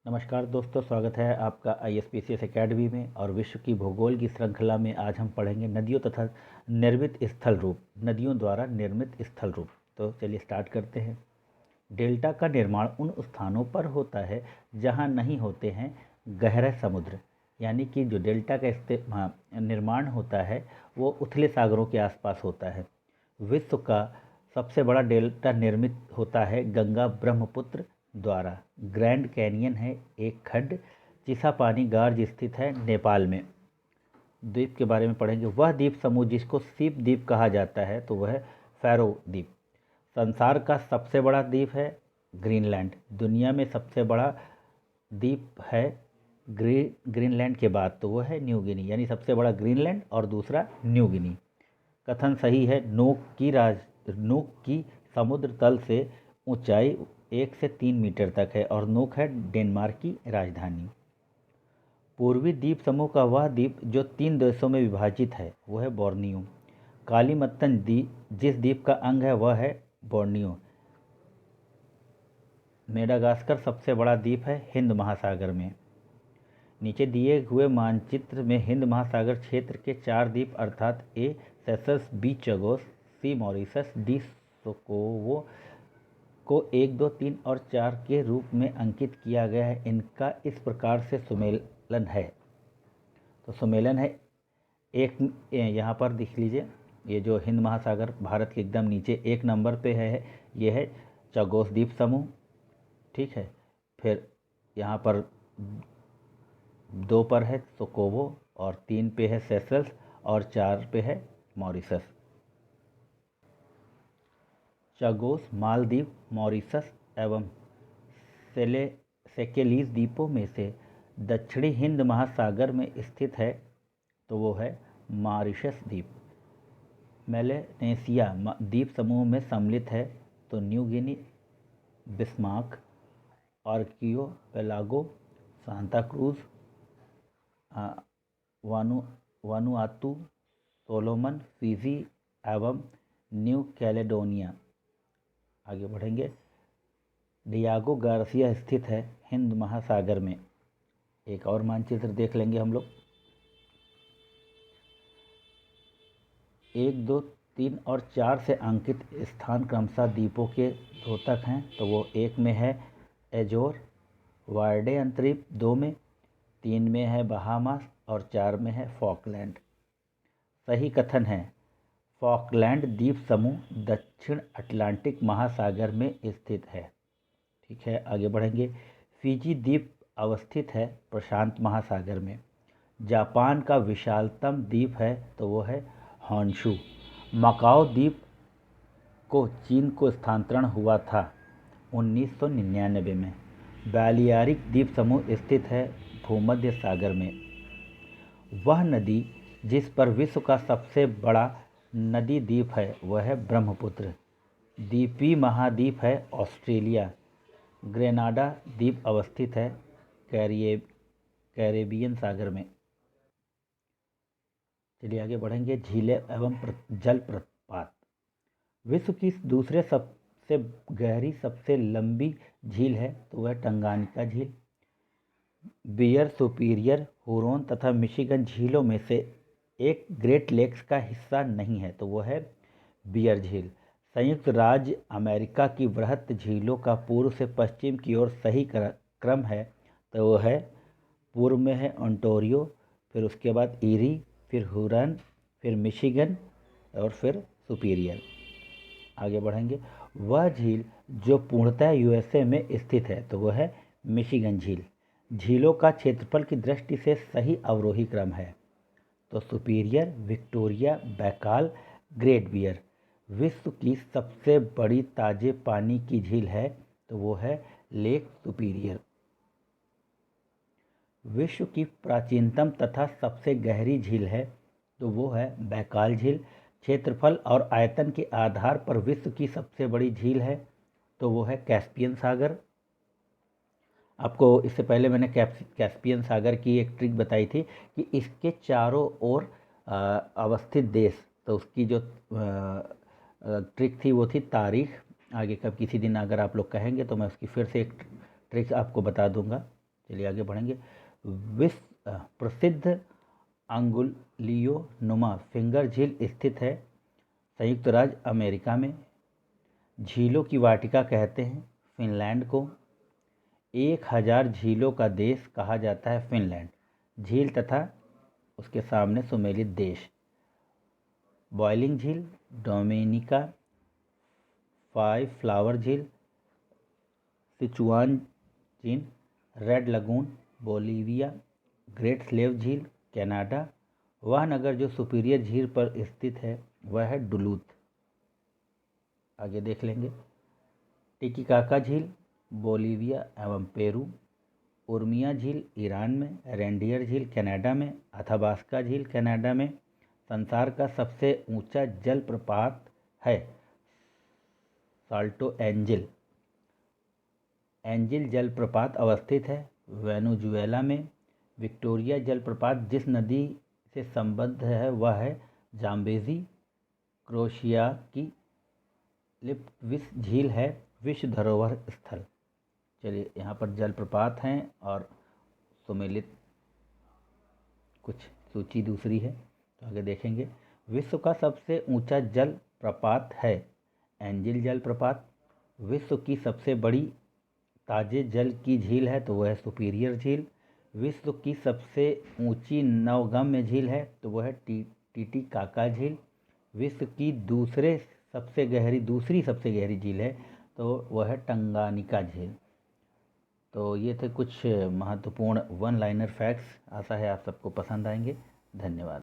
नमस्कार दोस्तों, स्वागत है आपका ISPCS एकेडमी में। और विश्व की भूगोल की श्रृंखला में आज हम पढ़ेंगे नदियों तथा निर्मित स्थल रूप, नदियों द्वारा निर्मित स्थल रूप। तो चलिए स्टार्ट करते हैं। डेल्टा का निर्माण उन स्थानों पर होता है जहां नहीं होते हैं गहरे समुद्र, यानी कि जो डेल्टा का निर्माण होता है वो उथले सागरों के आसपास होता है। विश्व का सबसे बड़ा डेल्टा निर्मित होता है गंगा ब्रह्मपुत्र द्वारा। ग्रैंड कैनियन है एक खड्ड। चिसापानी गार्ज स्थित है नेपाल में। द्वीप के बारे में पढ़ेंगे। वह द्वीप समूह जिसको सीप द्वीप कहा जाता है तो वह फैरो द्वीप। संसार का सबसे बड़ा द्वीप है ग्रीनलैंड। दुनिया में सबसे बड़ा द्वीप है ग्रीनलैंड के बाद तो वह है न्यू गिनी, यानी सबसे बड़ा ग्रीनलैंड और दूसरा न्यू गिनी। कथन सही है। नूक की समुद्र तल से ऊंचाई 1 से 3 मीटर तक है और नूक है डेनमार्क की राजधानी। पूर्वी द्वीप समूह का वह द्वीप जो 3 देशों में विभाजित है वह है बोर्नियो। कालीमत्तन जिस द्वीप का अंग है वह है बोर्नियो। मेडागास्कर सबसे बड़ा द्वीप है हिंद महासागर में। नीचे दिए हुए मानचित्र में हिंद महासागर क्षेत्र के 4 द्वीप अर्थात ए सेशल्स, बी चगोस, सी मॉरिशस, डी सोकोवो को 1, 2, 3 और 4 के रूप में अंकित किया गया है। इनका इस प्रकार से सुमेलन है। तो सुमेलन है एक, यहाँ पर देख लीजिए, ये जो हिंद महासागर भारत के एकदम नीचे 1 नंबर पे है, ये है चगोस द्वीप समूह। ठीक है, फिर यहाँ पर 2 पर है सोकोवो और 3 पे है सेशल्स और 4 पे है मॉरिशस। चगोस मालदीव, मॉरिशस एवं सेकेलीज द्वीपों में से दक्षिणी हिंद महासागर में स्थित है तो वो है मॉरिशस द्वीप। मेलेनेशिया द्वीप समूह में सम्मिलित है तो New Guinea, Bismarck, Archipelago, Santa Cruz, Vanuatu, Solomon, Fiji एवं न्यू कैलेडोनिया। आगे बढ़ेंगे। डियागो गार्सिया स्थित है हिंद महासागर में। एक और मानचित्र देख लेंगे हम लोग। 1, 2, 3 और 4 से अंकित स्थान क्रमशः द्वीपों के द्योतक हैं तो वो 1 में है एजोर, वार्डे अंतरीप 2 में, 3 में है बहामास और 4 में है फॉकलैंड। सही कथन है। फॉकलैंड द्वीप समूह दक्षिण अटलांटिक महासागर में स्थित है। ठीक है, आगे बढ़ेंगे। फिजी द्वीप अवस्थित है प्रशांत महासागर में। जापान का विशालतम द्वीप है तो वो है हॉन्शू। मकाओ द्वीप को चीन को स्थानांतरण हुआ था 1999 में। बैलियारिक द्वीप समूह स्थित है भूमध्य सागर में। वह नदी जिस पर विश्व का सबसे बड़ा नदी द्वीप है वह है ब्रह्मपुत्र। द्वीपीय महाद्वीप है ऑस्ट्रेलिया। ग्रेनाडा द्वीप अवस्थित है कैरेबियन सागर में। चलिए आगे बढ़ेंगे। झीलें एवं जलप्रपात। विश्व की दूसरे सबसे गहरी सबसे लंबी झील है तो वह टंगानिका झील। बियर, सुपीरियर, हुरोन तथा मिशिगन झीलों में से एक ग्रेट लेक्स का हिस्सा नहीं है तो वह है बियर झील। संयुक्त राज्य अमेरिका की वृहत झीलों का पूर्व से पश्चिम की ओर सही क्रम है तो वह है, पूर्व में है ओंटारियो, फिर उसके बाद ईरी, फिर हुरन, फिर मिशिगन और फिर सुपीरियर। आगे बढ़ेंगे। वह झील जो पूर्णतः USA में स्थित है तो वह है मिशिगन झील। झीलों का क्षेत्रफल की दृष्टि से सही अवरोही क्रम है तो Superior, Victoria, Baikal, Great Bear. विश्व की सबसे बड़ी ताजे पानी की झील है तो वो है लेक सुपीरियर। विश्व की प्राचीनतम तथा सबसे गहरी झील है तो वो है बैकाल झील। क्षेत्रफल और आयतन के आधार पर विश्व की सबसे बड़ी झील है तो वो है कैस्पियन सागर। आपको इससे पहले मैंने कैस्पियन सागर की एक ट्रिक बताई थी कि इसके चारों ओर अवस्थित देश, तो उसकी जो ट्रिक थी वो थी तारीख। आगे कब किसी दिन अगर आप लोग कहेंगे तो मैं उसकी फिर से एक ट्रिक आपको बता दूंगा। चलिए आगे बढ़ेंगे। विश्व प्रसिद्ध अंगुलियों नुमा फिंगर झील स्थित है संयुक्त राज्य अमेरिका में। झीलों की वाटिका कहते हैं फिनलैंड को। 1000 झीलों का देश कहा जाता है फिनलैंड। झील तथा उसके सामने सुमेलित देश। बॉइलिंग झील डोमिनिका, फाइव फ्लावर झील सिचुआन चीन, red lagoon Bolivia, great slave झील कनाडा। वह नगर जो सुपीरियर झील पर स्थित है वह है डुलूथ। आगे देख लेंगे। टिटिकाका झील बोलिविया एवं पेरू। उर्मिया झील ईरान में। रेंडियर झील कनाडा में। अथाबास्का झील कनाडा में। संसार का सबसे ऊंचा जलप्रपात है साल्टो एंजिल। एंजिल जलप्रपात अवस्थित है वेनेजुएला में। विक्टोरिया जलप्रपात जिस नदी से संबद्ध है वह है जाम्बेजी। क्रोएशिया की लिप्विस झील है विश्व धरोहर स्थल। चलिए यहाँ पर जलप्रपात हैं और सुमेलित कुछ सूची दूसरी है, तो आगे देखेंगे। विश्व का सबसे ऊंचा जल प्रपात है एंजिल जलप्रपात। विश्व की सबसे बड़ी ताजे जल की झील है तो वह है सुपीरियर झील। विश्व की सबसे ऊंची नवगम्य झील है तो वह है टिटिकाका झील। विश्व की दूसरी सबसे गहरी झील है तो वह है टंगानिका झील। तो ये थे कुछ महत्वपूर्ण वन लाइनर फैक्ट्स। आशा है आप सबको पसंद आएंगे। धन्यवाद।